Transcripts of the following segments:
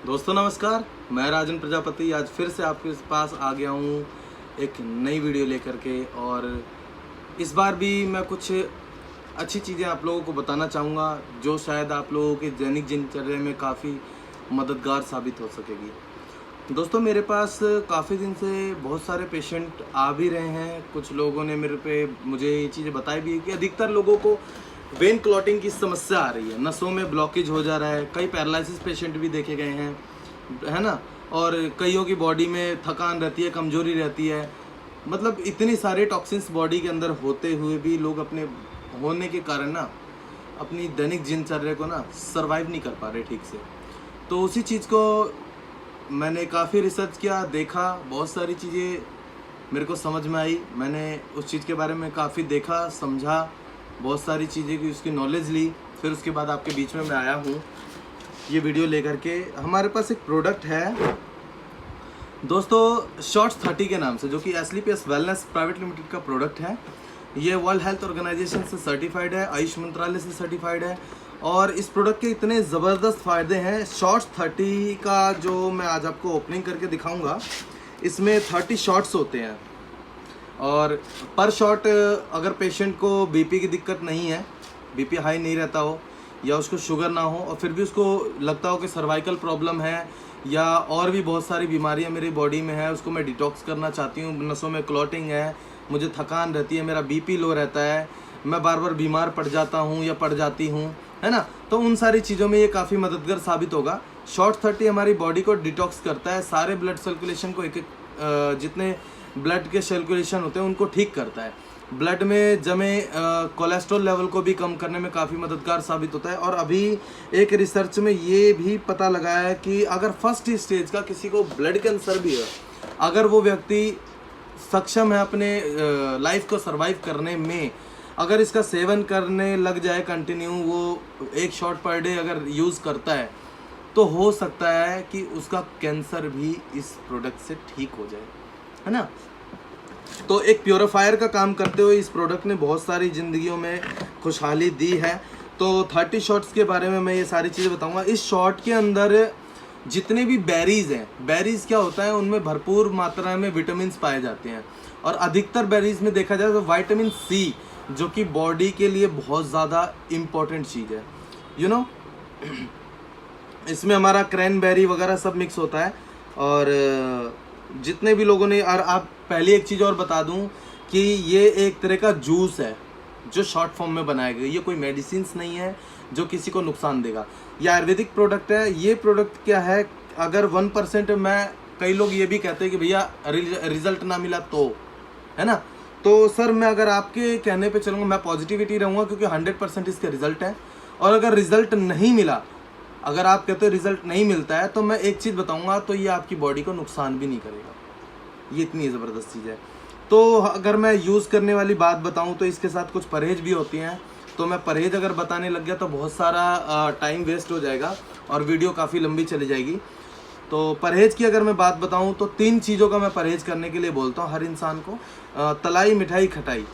दोस्तों नमस्कार, मैं राजन प्रजापति आज फिर से आपके पास आ गया हूँ एक नई वीडियो लेकर के। और इस बार भी मैं कुछ अच्छी चीज़ें आप लोगों को बताना चाहूँगा जो शायद आप लोगों के दैनिक दिनचर्या में काफ़ी मददगार साबित हो सकेगी। दोस्तों मेरे पास काफ़ी दिन से बहुत सारे पेशेंट आ भी रहे हैं। कुछ लोगों ने मुझे ये चीज़ें बताई भी है कि अधिकतर लोगों को वेन क्लॉटिंग की समस्या आ रही है, नसों में ब्लॉकेज हो जा रहा है। कई पैरालिसिस पेशेंट भी देखे गए हैं, है ना। और कईयों की बॉडी में थकान रहती है, कमजोरी रहती है। मतलब इतनी सारे टॉक्सिन्स बॉडी के अंदर होते हुए भी लोग अपने होने के कारण ना अपनी दैनिक दिनचर्या को ना सर्वाइव नहीं कर पा रहे ठीक से। तो उसी चीज़ को मैंने काफ़ी रिसर्च किया, देखा, बहुत सारी चीज़ें मेरे को समझ में आई। मैंने उस चीज़ के बारे में काफ़ी देखा, समझा, बहुत सारी चीज़ें की उसकी नॉलेज ली। फिर उसके बाद आपके बीच में मैं आया हूँ ये वीडियो लेकर के। हमारे पास एक प्रोडक्ट है दोस्तों शॉर्ट्स 30 के नाम से, जो कि एसलीपीएस वेलनेस प्राइवेट लिमिटेड का प्रोडक्ट है। ये वर्ल्ड हेल्थ ऑर्गेनाइजेशन से सर्टिफाइड है, आयुष मंत्रालय से सर्टिफाइड है। और इस प्रोडक्ट के इतने ज़बरदस्त फ़ायदे हैं। शॉर्ट्स 30 का जो मैं आज आपको ओपनिंग करके दिखाऊंगा, इसमें 30 शॉट्स होते हैं। और पर शॉट अगर पेशेंट को बीपी की दिक्कत नहीं है, बीपी हाई नहीं रहता हो या उसको शुगर ना हो, और फिर भी उसको लगता हो कि सर्वाइकल प्रॉब्लम है या और भी बहुत सारी बीमारियां मेरी बॉडी में है, उसको मैं डिटॉक्स करना चाहती हूँ, नसों में क्लॉटिंग है, मुझे थकान रहती है, मेरा बीपी लो रहता है, मैं बार बार बीमार पड़ जाता हूँ या पड़ जाती हूँ, है ना। तो उन सारी चीज़ों में ये काफ़ी मददगार साबित होगा। शॉर्ट 30 हमारी बॉडी को डिटॉक्स करता है, सारे ब्लड सर्कुलेशन को जितने ब्लड के सर्कुलेशन होते हैं उनको ठीक करता है, ब्लड में जमे कोलेस्ट्रॉल लेवल को भी कम करने में काफ़ी मददगार साबित होता है। और अभी एक रिसर्च में ये भी पता लगा है कि अगर फर्स्ट स्टेज का किसी को ब्लड कैंसर भी है, अगर वो व्यक्ति सक्षम है अपने लाइफ को सर्वाइव करने में, अगर इसका सेवन करने लग जाए कंटिन्यू, वो एक शॉट पर डे अगर यूज़ करता है, तो हो सकता है कि उसका कैंसर भी इस प्रोडक्ट से ठीक हो जाए, है ना। तो एक प्योरीफायर का काम करते हुए इस प्रोडक्ट ने बहुत सारी ज़िंदगियों में खुशहाली दी है। तो 30 शॉट्स के बारे में मैं ये सारी चीज़ें बताऊंगा। इस शॉट के अंदर जितने भी बेरीज़ हैं, बेरीज़ क्या होता है, उनमें भरपूर मात्रा में विटामिन पाए जाते हैं। और अधिकतर बेरीज़ में देखा जाए तो विटामिन सी, जो कि बॉडी के लिए बहुत ज़्यादा इम्पोर्टेंट चीज़ है, यू नो। इसमें हमारा क्रैनबेरी वगैरह सब मिक्स होता है। और जितने भी लोगों ने, और आप पहले एक चीज़ और बता दूं कि ये एक तरह का जूस है जो शॉर्ट फॉर्म में बनाया गया। ये कोई मेडिसिन्स नहीं है जो किसी को नुकसान देगा। ये आयुर्वेदिक प्रोडक्ट है। ये प्रोडक्ट क्या है, अगर 1% में, कई लोग ये भी कहते हैं कि भैया रिजल्ट ना मिला तो, है ना। तो सर मैं अगर आपके कहने पे चलूँगा, मैं पॉजिटिविटी रहूँगा, क्योंकि 100% इसके रिजल्ट है। और अगर रिजल्ट नहीं मिला, अगर आप कहते हो रिजल्ट नहीं मिलता है, तो मैं एक चीज़ बताऊंगा, तो ये आपकी बॉडी को नुकसान भी नहीं करेगा। ये इतनी ज़बरदस्त चीज़ है। तो अगर मैं यूज़ करने वाली बात बताऊं तो इसके साथ कुछ परहेज भी होती हैं। तो मैं परहेज अगर बताने लग गया तो बहुत सारा टाइम वेस्ट हो जाएगा और वीडियो काफ़ी लंबी चली जाएगी। तो परहेज की अगर मैं बात बताऊँ तो 3 चीज़ों का मैं परहेज करने के लिए बोलता हूँ हर इंसान को। तलाई, मिठाई, खटाई,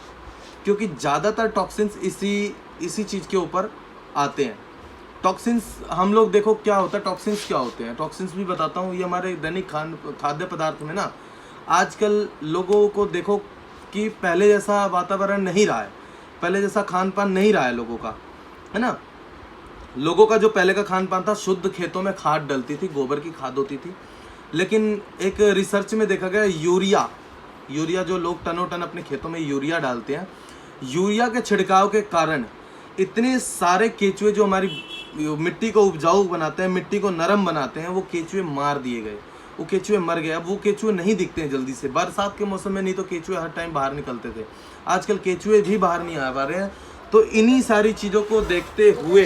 क्योंकि ज़्यादातर टॉक्सिन्स इसी चीज़ के ऊपर आते हैं। टॉक्सिन्स हम लोग देखो क्या होता है, टॉक्सिन्स क्या होते हैं, टॉक्सिन्स भी बताता हूँ। ये हमारे दैनिक खाद्य पदार्थ में ना आजकल लोगों को देखो कि पहले जैसा वातावरण नहीं रहा है, पहले जैसा खान पान नहीं रहा है लोगों का, है ना। लोगों का जो पहले का खान पान था, शुद्ध खेतों में खाद डलती थी, गोबर की खाद होती थी। लेकिन एक रिसर्च में देखा गया यूरिया जो लोग टनों टन अपने खेतों में यूरिया डालते हैं, यूरिया के छिड़काव के कारण इतने सारे केचुए जो हमारी मिट्टी को उपजाऊ बनाते हैं, मिट्टी को नरम बनाते हैं, वो केचुए मार दिए गए, वो केचुए मर गए। अब वो केचुए नहीं दिखते हैं जल्दी से। बरसात के मौसम में नहीं तो केचुए हर टाइम बाहर निकलते थे, आजकल केचुए भी बाहर नहीं आ पा रहे हैं। तो इन्हीं सारी चीज़ों को देखते हुए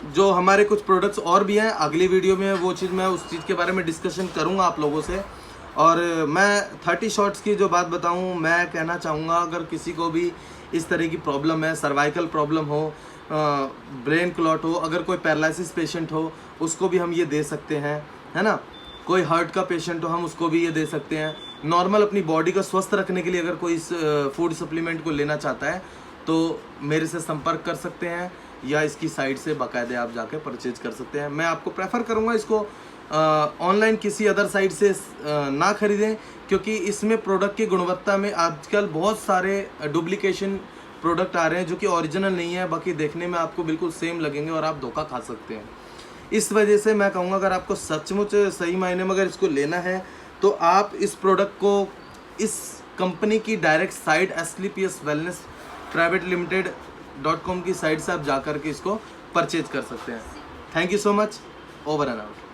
जो हमारे कुछ प्रोडक्ट्स और भी हैं, अगली वीडियो में वो चीज़ मैं उस चीज़ के बारे में डिस्कशन करूँगा आप लोगों से। और मैं 30 शॉट्स की जो बात बताऊँ, मैं कहना चाहूँगा अगर किसी को भी इस तरह की प्रॉब्लम है, सर्वाइकल प्रॉब्लम हो, ब्रेन क्लॉट हो, अगर कोई पैरालिसिस पेशेंट हो, उसको भी हम ये दे सकते हैं, है ना। कोई हार्ट का पेशेंट हो, हम उसको भी ये दे सकते हैं। नॉर्मल अपनी बॉडी को स्वस्थ रखने के लिए अगर कोई इस फूड सप्लीमेंट को लेना चाहता है तो मेरे से संपर्क कर सकते हैं। या इसकी साइट से बाकायदे आप जाके परचेज कर सकते हैं। मैं आपको प्रेफर करूँगा इसको ऑनलाइन किसी अदर साइट से ना खरीदें, क्योंकि इसमें प्रोडक्ट की गुणवत्ता में आजकल बहुत सारे डुप्लीकेशन प्रोडक्ट आ रहे हैं जो कि ओरिजिनल नहीं है, बाकी देखने में आपको बिल्कुल सेम लगेंगे और आप धोखा खा सकते हैं। इस वजह से मैं कहूँगा अगर आपको सचमुच सही मायने में अगर इसको लेना है तो आप इस प्रोडक्ट को इस कंपनी की direct site SLPS Wellness Private Limited.com की साइट से आप जा कर के इसको परचेज कर सकते हैं। Thank you so much. Over and out.